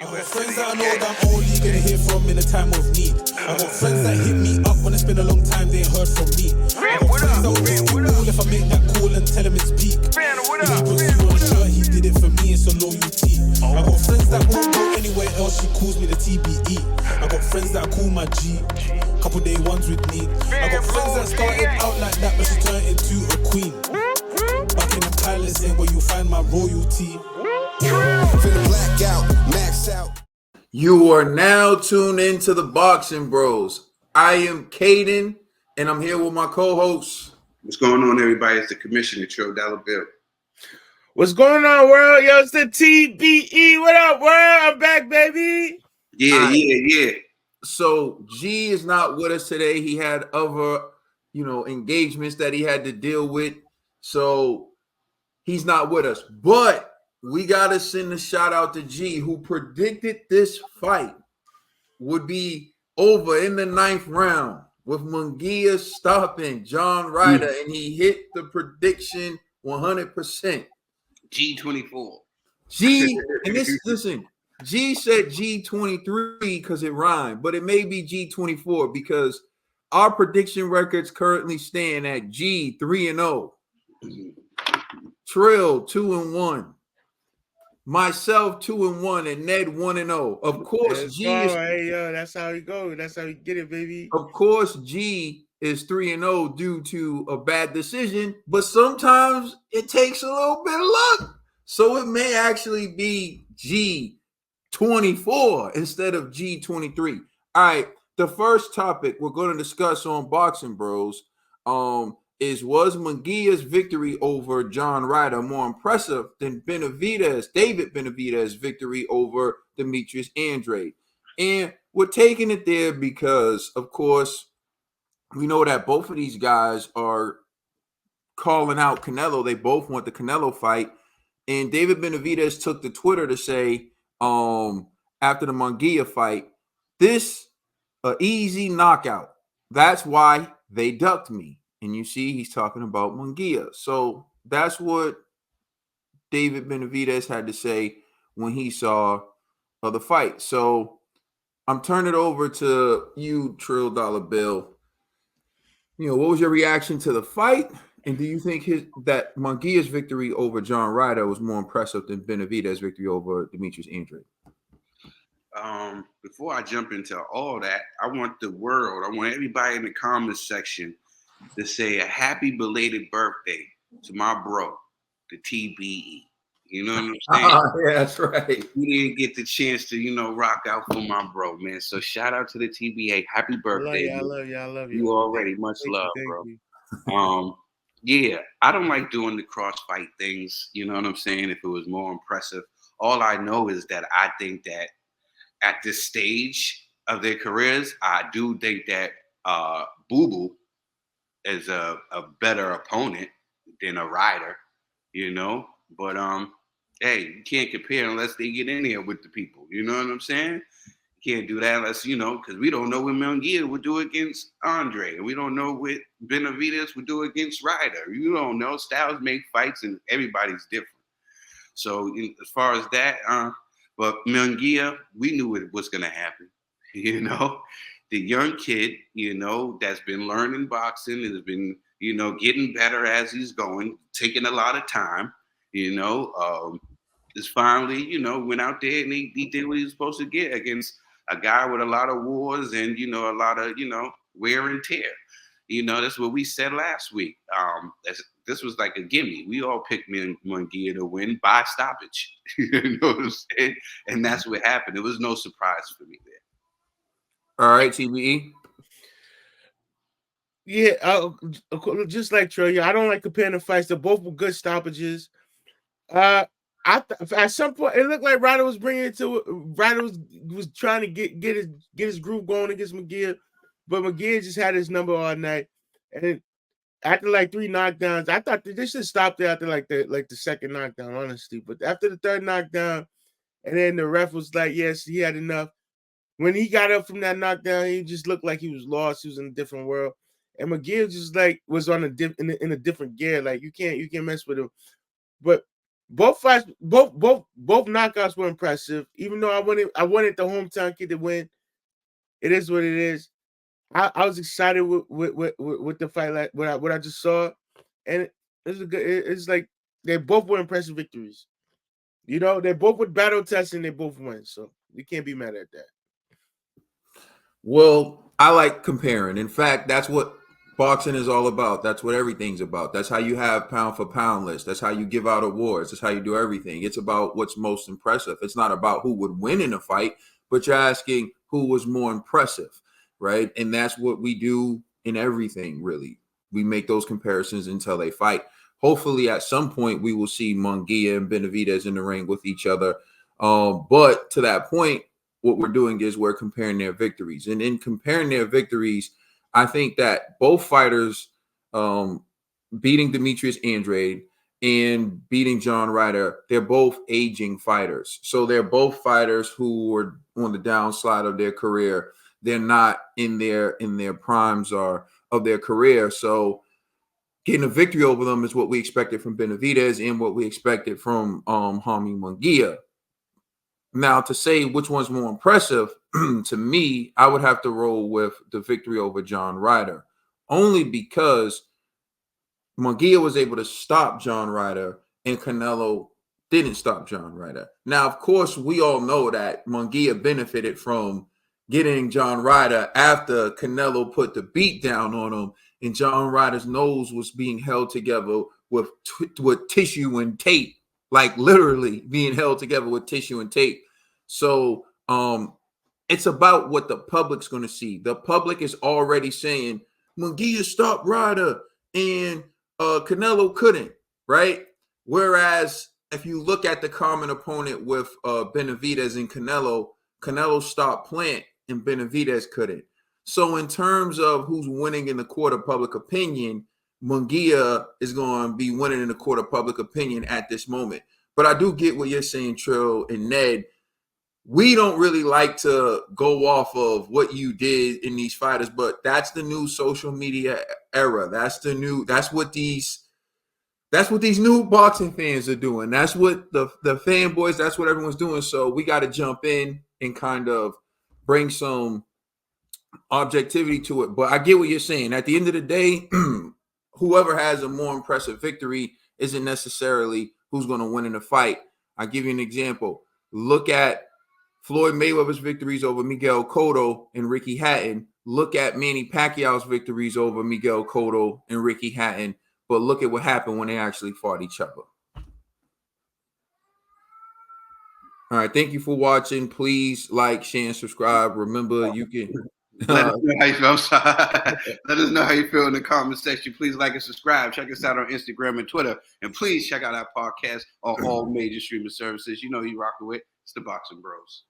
I got friends that I know that I'm only gonna hear from in a time of need. I got friends that hit me up when it's been a long time they ain't heard from me. I got friends that will just be cool if I make that call and tell him it's peak. If he puts you on a shirt, he did it for me, it's a loyalty. I got friends that won't go anywhere else, she calls me the TBE. I got friends that I call my G, couple day ones with me. I got friends that started out like that, but she turned into a queen. Back in the palace ain't where you find my royalty. You are now tuned into the Boxing Bros. I am Caden, and I'm here with my co-hosts. What's going on, everybody? It's the Commissioner, $12 Bill. What's going on, world? Yo, it's the TBE. What up, world? I'm back, baby. Yeah. So G is not with us today. He had other, engagements that he had to deal with. So he's not with us. But we got to send a shout out to G, who predicted this fight would be over in the 9th round with Munguia stopping John Ryder, and he hit the prediction 100%. G24. Listen, G said G23 because it rhymed, but it may be G24 because our prediction records currently stand at G 3-0, Trill 2-1. Myself 2-1 and Ned 1-0. Of course, G is. Hey, yo, that's how he go. That's how he get it, baby. Of course, G is 3-0 due to a bad decision, but sometimes it takes a little bit of luck. So it may actually be G24 instead of G23. All right, the first topic we're going to discuss on Boxing Bros was Munguia's victory over John Ryder more impressive than David Benavidez' victory over Demetrius Andrade? And we're taking it there because, of course, we know that both of these guys are calling out Canelo. They both want the Canelo fight. And David Benavidez took to Twitter to say, after the Munguia fight, this an easy knockout. That's why they ducked me. And you see, he's talking about Munguia. So that's what David Benavidez had to say when he saw the fight. So I'm turning it over to you, Trill Dollar Bill. What was your reaction to the fight? And do you think that Munguia's victory over John Ryder was more impressive than Benavidez's victory over Demetrius Andrade? Before I jump into all that, I want everybody in the comments section to say a happy belated birthday to my bro, the TBE. You know what I'm saying? Yeah, that's right. We didn't get the chance to, rock out for my bro, man. So shout out to the TBA. Happy birthday. I love you. You already much love, bro. Yeah, I don't like doing the crossfight things. You know what I'm saying? If it was more impressive. All I know is that I think that at this stage of their careers, I do think that Boo Boo is a better opponent than a Ryder, But hey, you can't compare unless they get in there with the people. You know what I'm saying? You can't do that unless, because we don't know what Munguia would do against Andrade. And we don't know what Benavidez would do against Ryder. You don't know. Styles make fights and everybody's different. So as far as that, but Munguia, we knew it was going to happen. The young kid, that's been learning boxing, has been, getting better as he's going, taking a lot of time, is finally, went out there and he did what he was supposed to get against a guy with a lot of wars and, a lot of, wear and tear. That's what we said last week. This was like a gimme. We all picked Munguia to win by stoppage. You know what I'm saying? And that's what happened. It was no surprise for me there. All right, TBE. Yeah, just like Trey, I don't like comparing the fights. They both were good stoppages. At some point, it looked like Ryder was bringing it to. Ryder was trying to get his groove going against Munguia, but Munguia just had his number all night. And after like 3 knockdowns, I thought they should stop there after like the second knockdown, honestly. But after the third knockdown, and then the ref was like, "Yes, he had enough." When he got up from that knockdown, he just looked like he was lost. He was in a different world. And McGill just like was on in a different gear. Like you can't mess with him. But both fights, both knockouts were impressive. Even though I wanted the hometown kid to win. It is what it is. I was excited with the fight, like what I just saw, and it's a good. It's like they both were impressive victories. You know, they both were battle tests and they both won, so you can't be mad at that. Well, I like comparing. In fact, that's what boxing is all about. That's what everything's about. That's how you have pound for pound lists. That's how you give out awards. That's how you do everything. It's about what's most impressive. It's not about who would win in a fight, but you're asking who was more impressive, right? And that's what we do in everything, really. We make those comparisons until they fight. Hopefully, at some point, we will see Munguia and Benavidez in the ring with each other. But to that point, what we're doing is we're comparing their victories. And in comparing their victories, I think that both fighters beating Demetrius Andrade and beating John Ryder, they're both aging fighters. So they're both fighters who were on the downslide of their career. They're not in their primes or of their career. So getting a victory over them is what we expected from Benavidez and what we expected from Jaime Munguia. Now, to say which one's more impressive, to me, I would have to roll with the victory over John Ryder, only because Munguia was able to stop John Ryder and Canelo didn't stop John Ryder. Now, of course, we all know that Munguia benefited from getting John Ryder after Canelo put the beat down on him, and John Ryder's nose was being held together with tissue and tape, like literally being held together with tissue and tape. So it's about what the public's going to see. The public is already saying Munguia stopped Ryder and Canelo couldn't, right? Whereas if you look at the common opponent with Benavidez and Canelo stopped Plant and Benavidez couldn't. So in terms of who's winning in the court of public opinion, Munguia is going to be winning in the court of public opinion at this moment. But I do get what you're saying, Trill and Ned. We don't really like to go off of what you did in these fighters, but that's the new social media era. That's what these new boxing fans are doing. That's what the fanboys, that's what everyone's doing. So we got to jump in and kind of bring some objectivity to it. But I get what you're saying. At the end of the day, whoever has a more impressive victory isn't necessarily who's going to win in a fight. I'll give you an example. Look at Floyd Mayweather's victories over Miguel Cotto and Ricky Hatton. Look at Manny Pacquiao's victories over Miguel Cotto and Ricky Hatton. But look at what happened when they actually fought each other. All right. Thank you for watching. Please like, share, and subscribe. Remember, you can... Let us know how you feel. I'm sorry. Let us know how you feel in the comment section. Please like and subscribe. Check us out on Instagram and Twitter. And please check out our podcast on all major streaming services. You know who you rocking with. It's the Boxing Bros.